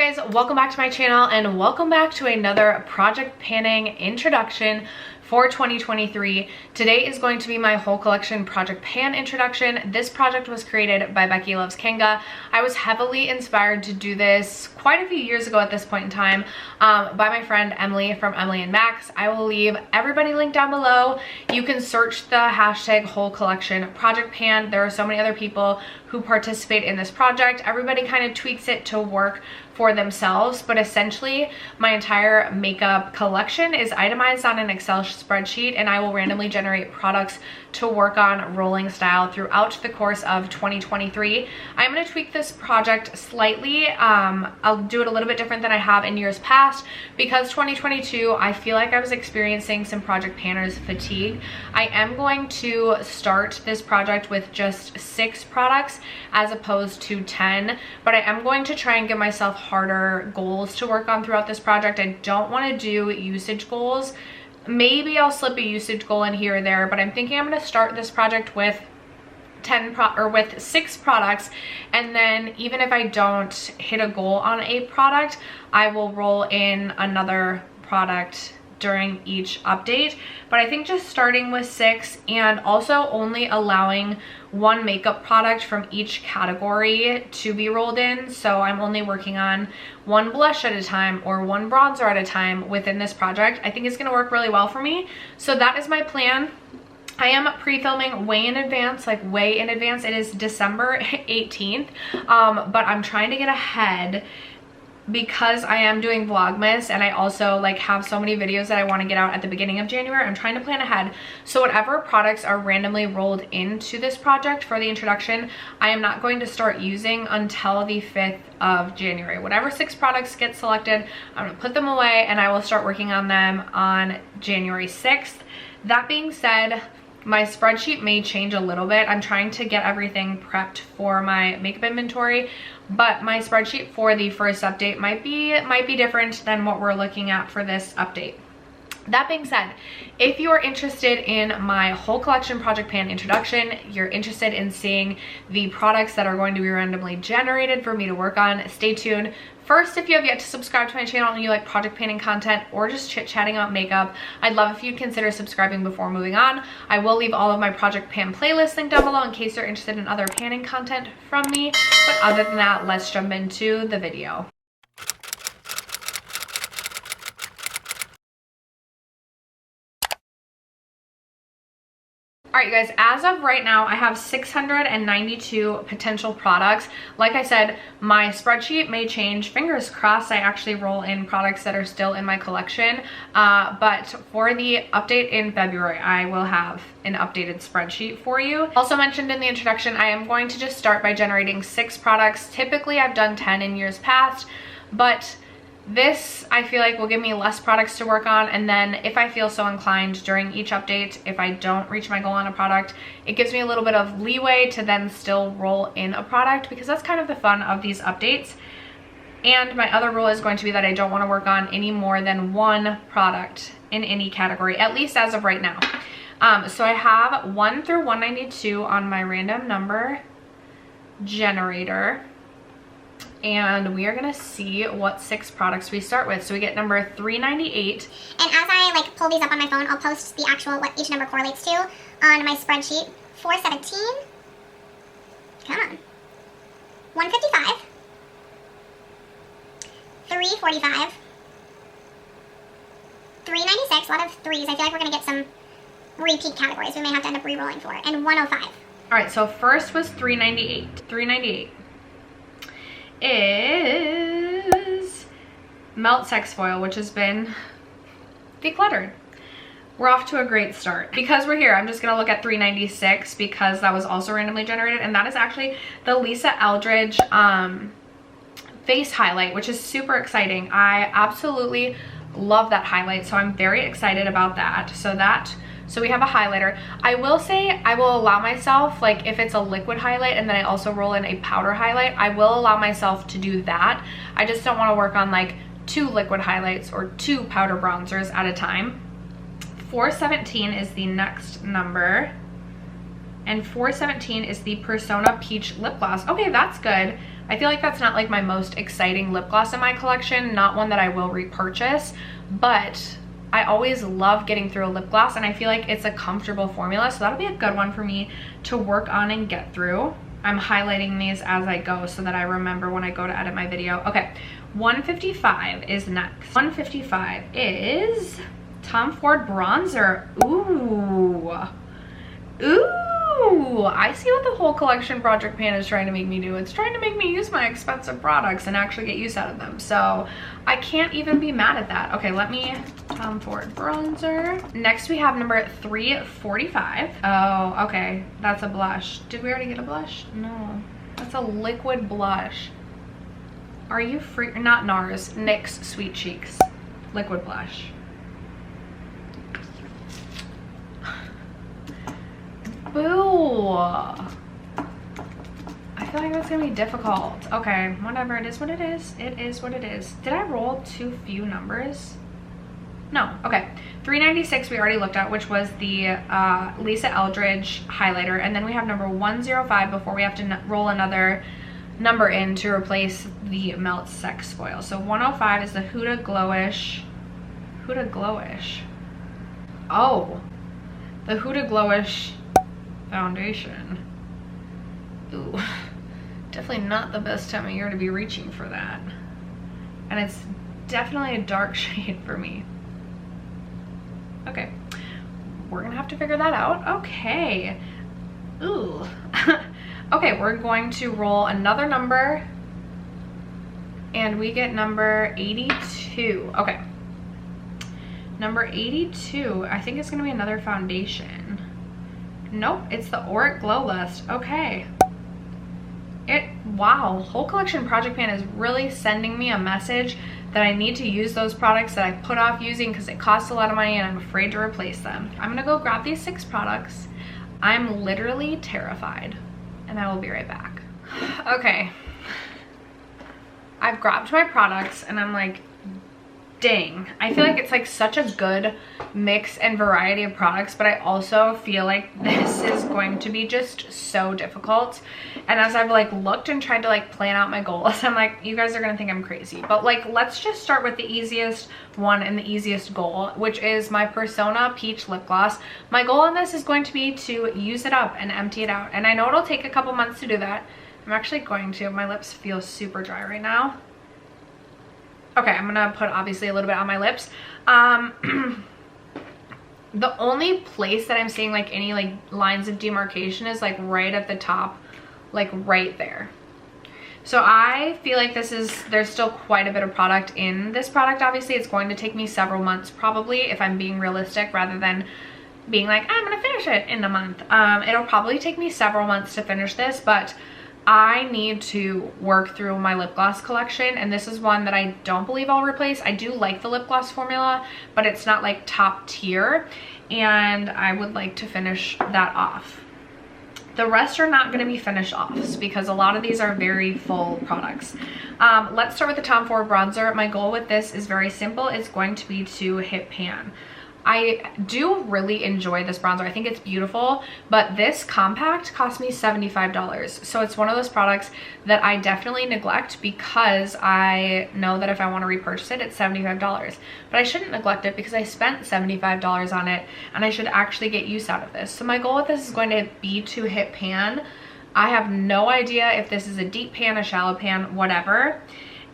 guys, welcome back to my channel and welcome back to another project panning introduction for 2023. Today is going to be my whole collection project pan introduction. This project was created by Becky Loves Kanga. I was heavily inspired to do this quite a few years ago at this point in time by my friend Emily from Emily and Max. I will leave everybody linked down below. You can search the hashtag whole collection project pan. There are so many other people who participate in this project. Everybody kind of tweaks it to work for themselves, but essentially my entire makeup collection is itemized on an Excel spreadsheet, and I will randomly generate products to work on rolling style throughout the course of 2023. I'm going to tweak this project slightly. I'll do it a little bit different than I have in years past because 2022 I feel like I was experiencing some project panners fatigue. I am going to start this project with just 6 products as opposed to 10, but I am going to try and give myself harder goals to work on throughout this project. I don't want to do usage goals. Maybe I'll slip a usage goal in here or there, but I'm thinking I'm going to start this project with 6 products, and then even if I don't hit a goal on a product, I will roll in another product during each update. But I think just starting with 6 and also only allowing 1 makeup product from each category to be rolled in. So I'm only working on 1 blush at a time or 1 bronzer at a time within this project. I think it's going to work really well for me. So that is my plan. I am pre-filming way in advance, like way in advance. It is December 18th, but I'm trying to get ahead because I am doing Vlogmas, and I also like have so many videos that I want to get out at the beginning of January. I'm trying to plan ahead. So whatever products are randomly rolled into this project for the introduction, I am not going to start using until the 5th of January. Whatever 6 products get selected, I'm going to put them away and I will start working on them on January 6th. That being said, my spreadsheet may change a little bit. I'm trying to get everything prepped for my makeup inventory, but my spreadsheet for the first update might be different than what we're looking at for this update. That being said, if you are interested in my whole collection project pan introduction, you're interested in seeing the products that are going to be randomly generated for me to work on, stay tuned. First, if you have yet to subscribe to my channel and you like project panning content or just chit-chatting about makeup, I'd love if you'd consider subscribing before moving on. I will leave all of my project pan playlists linked down below in case you're interested in other panning content from me. But other than that, let's jump into the video. All right, you guys, as of right now, I have 692 potential products. Like I said, my spreadsheet may change. Fingers crossed I actually roll in products that are still in my collection. But for the update in February, I will have an updated spreadsheet for you. Also mentioned in the introduction, I am going to just start by generating 6 products. Typically, I've done 10 in years past, but this, I feel like, will give me less products to work on, and then if I feel so inclined during each update, if I don't reach my goal on a product, it gives me a little bit of leeway to then still roll in a product, because that's kind of the fun of these updates. And my other rule is going to be that I don't want to work on any more than 1 product in any category, at least as of right now. So I have 1 through 192 on my random number generator. And we are gonna see what 6 products we start with. So we get number 398. And as I pull these up on my phone, I'll post the actual what each number correlates to on my spreadsheet. 417. Come on. 155. 345. 396. A lot of 3s. I feel like we're gonna get some repeat categories we may have to end up re-rolling for. And 105. All right, so first was 398. 398 is Melt Sex Foil, which has been decluttered. We're off to a great start. Because we're here, I'm just gonna look at 396 because that was also randomly generated, and that is actually the Lisa Eldridge face highlight, which is super exciting. I absolutely love that highlight, so I'm very excited about that. So we have a highlighter. I will say I will allow myself, like if it's a liquid highlight and then I also roll in a powder highlight, I will allow myself to do that. I just don't want to work on like 2 liquid highlights or 2 powder bronzers at a time. 417 is the next number. And $4.17 is the Persona Peach Lip Gloss. Okay, that's good. I feel like that's not like my most exciting lip gloss in my collection, not one that I will repurchase, but I always love getting through a lip gloss and I feel like it's a comfortable formula, so that'll be a good one for me to work on and get through. I'm highlighting these as I go so that I remember when I go to edit my video. Okay, 155 is next. 155 is Tom Ford Bronzer. Ooh. Ooh, I see what the whole collection project pan is trying to make me do. It's trying to make me use my expensive products and actually get use out of them. So I can't even be mad at that. Okay, let me, Tom Ford Bronzer. Next we have number 345. Oh, okay, that's a blush. Did we already get a blush? No, that's a liquid blush. Are you free? Not NARS, NYX Sweet Cheeks liquid blush. Boo! I feel like that's gonna be difficult. Okay, whatever, it is what it is. It is what it is. Did I roll too few numbers? No, okay. 396 we already looked at, which was the Lisa Eldridge highlighter. And then we have number 105 before we have to roll another number in to replace the Melt Sex Foil. So 105 is the Huda Glowish. Huda Glowish. Oh, the Huda Glowish foundation. Ooh, definitely not the best time of year to be reaching for that. And it's definitely a dark shade for me. Okay, we're gonna have to figure that out. Okay. Ooh. Okay, we're going to roll another number and we get number 82. Okay. Number 82, I think it's gonna be another foundation. Nope, it's the Auric Glow Lust. Okay. Wow, whole collection project pan is really sending me a message that I need to use those products that I put off using because it costs a lot of money and I'm afraid to replace them. I'm gonna go grab these 6 products. I'm literally terrified and I will be right back. Okay, I've grabbed my products and I'm like, dang, I feel like it's like such a good mix and variety of products, but I also feel like this is going to be just so difficult. And as I've like looked and tried to like plan out my goals, I'm like, you guys are gonna think I'm crazy, but like let's just start with the easiest one and the easiest goal, which is my Persona Peach Lip Gloss. My goal on this is going to be to use it up and empty it out, and I know it'll take a couple months to do that. I'm actually going to. My lips feel super dry right now. Okay, I'm gonna put obviously a little bit on my lips. The only place that I'm seeing like any like lines of demarcation is like right at the top, like right there. So I feel like there's still quite a bit of product in this product. Obviously it's going to take me several months probably, if I'm being realistic, rather than being like, I'm gonna finish it in a month. It'll probably take me several months to finish this, but I need to work through my lip gloss collection, and this is one that I don't believe I'll replace. I do like the lip gloss formula, but it's not like top tier, and I would like to finish that off. The rest are not going to be finished offs because a lot of these are very full products. Let's start with the Tom Ford Bronzer. My goal with this is very simple. It's going to be to hit pan. I do really enjoy this bronzer. I think it's beautiful, but this compact cost me $75. So it's one of those products that I definitely neglect because I know that if I want to repurchase it, it's $75. But I shouldn't neglect it because I spent $75 on it and I should actually get use out of this. So my goal with this is going to be to hit pan. I have no idea if this is a deep pan, a shallow pan, whatever.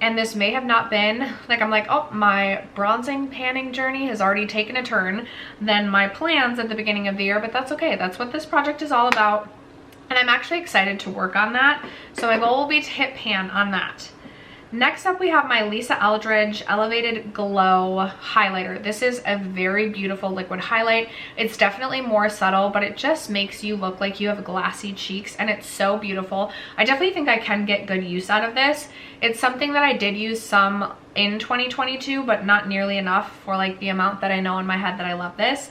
And this may have not been, like I'm like, oh, my bronzing panning journey has already taken a turn than my plans at the beginning of the year, but that's okay. That's what this project is all about. And I'm actually excited to work on that. So my goal will be to hit pan on that. Next up, we have my Lisa Eldridge Elevated Glow Highlighter. This is a very beautiful liquid highlight. It's definitely more subtle, but it just makes you look like you have glassy cheeks, and it's so beautiful. I definitely think I can get good use out of this. It's something that I did use some in 2022, but not nearly enough for like the amount that I know in my head that I love this.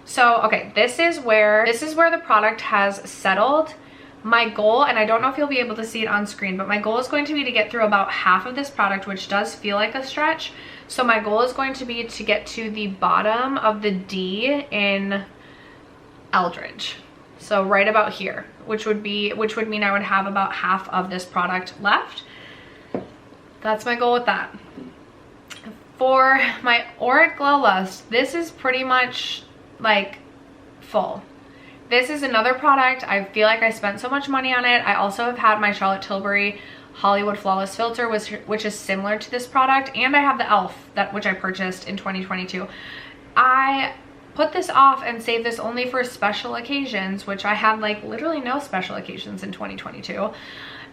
So, okay, this is where the product has settled. My goal, and I don't know if you'll be able to see it on screen, but my goal is going to be to get through about half of this product, which does feel like a stretch. So my goal is going to be to get to the bottom of the D in Eldridge. So right about here, which would mean I would have about half of this product left. That's my goal with that. For my Auric Glow Lust, this is pretty much like full. This is another product. I feel like I spent so much money on it. I also have had my Charlotte Tilbury Hollywood Flawless Filter, which is similar to this product, and I have the e.l.f. which I purchased in 2022. I put this off and saved this only for special occasions, which I had like literally no special occasions in 2022,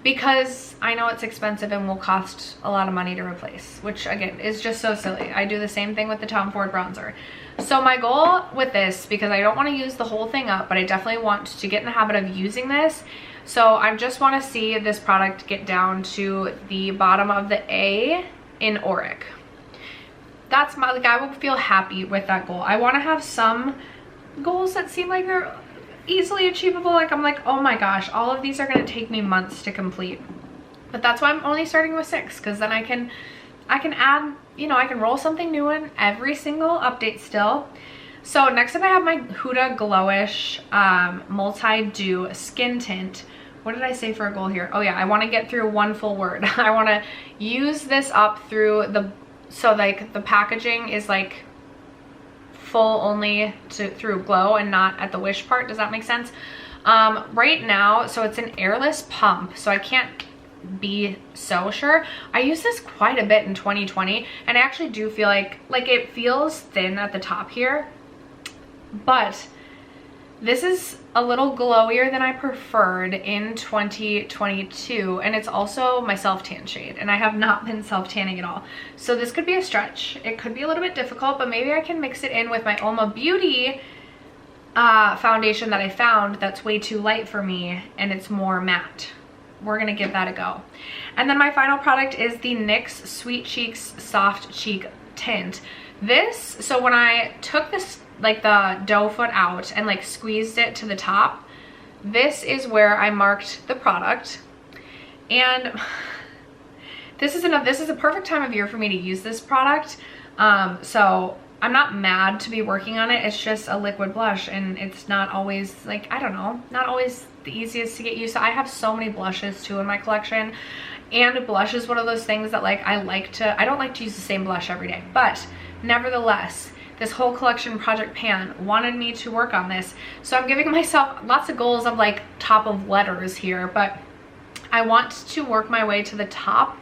because I know it's expensive and will cost a lot of money to replace, which again is just so silly. I do the same thing with the Tom Ford bronzer. So my goal with this, because I don't want to use the whole thing up, but I definitely want to get in the habit of using this. So I just want to see this product get down to the bottom of the A in Auric. That's my, like, I will feel happy with that goal. I want to have some goals that seem like they're easily achievable. Like I'm like, oh my gosh, all of these are going to take me months to complete. But that's why I'm only starting with 6, because then I can add, you know, I can roll something new in every single update still. So next up I have my Huda Glowish Multi-Dew Skin Tint. What did I say for a goal here? Oh yeah, I want to get through one full word. I want to use this up through the, so like the packaging is like full only through glow and not at the wish part. Does that make sense? Right now, so it's an airless pump, so I can't be so sure. I used this quite a bit in 2020, and I actually do feel like it feels thin at the top here, but this is a little glowier than I preferred in 2022, and it's also my self-tan shade, and I have not been self-tanning at all. So this could be a stretch. It could be a little bit difficult, but maybe I can mix it in with my Oma Beauty foundation that I found that's way too light for me, and it's more matte. We're gonna give that a go. And then my final product is the NYX Sweet Cheeks Soft Cheek Tint. This, so when I took this, like the doe foot out and like squeezed it to the top, this is where I marked the product. And this is a perfect time of year for me to use this product. So I'm not mad to be working on it. It's just a liquid blush, and it's not always, like, I don't know, not always the easiest to get used to. I have so many blushes too in my collection, and blush is one of those things that like I don't like to use the same blush every day, but nevertheless, this whole collection Project Pan wanted me to work on this. So I'm giving myself lots of goals of like top of letters here, but I want to work my way to the top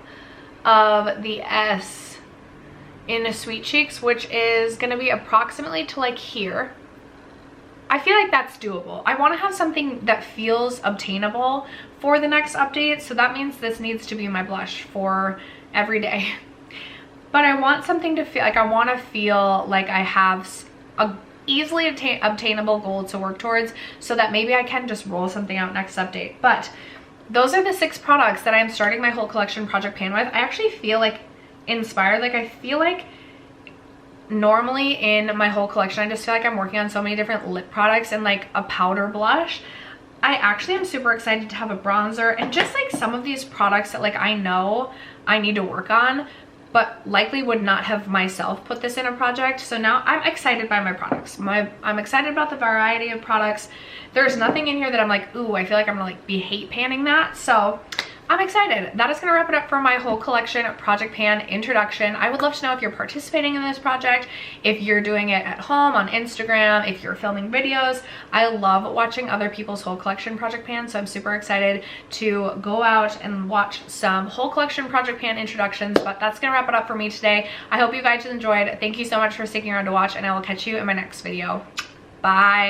of the S in Sweet Cheeks, which is gonna be approximately to like here. I feel like that's doable. I want to have something that feels obtainable for the next update, so that means this needs to be my blush for every day. But I want something to feel like, I want to feel like I have a easily obtainable goal to work towards, so that maybe I can just roll something out next update. But those are the 6 products that I'm starting my whole collection Project Pan with. I actually feel like inspired. Like I feel like normally in my whole collection, I just feel like I'm working on so many different lip products and like a powder blush. I actually am super excited to have a bronzer and just like some of these products that like I know I need to work on, but likely would not have myself put this in a project. So now I'm excited by my products. I'm excited about the variety of products. There's nothing in here that I'm like, ooh, I feel like I'm gonna like be hate panning that. So I'm excited. That is gonna wrap it up for my whole collection Project Pan introduction. I would love to know if you're participating in this project, if you're doing it at home on Instagram, if you're filming videos. I love watching other people's whole collection Project Pan, so I'm super excited to go out and watch some whole collection Project Pan introductions. But that's gonna wrap it up for me today. I hope you guys enjoyed. Thank you so much for sticking around to watch, and I will catch you in my next video. Bye.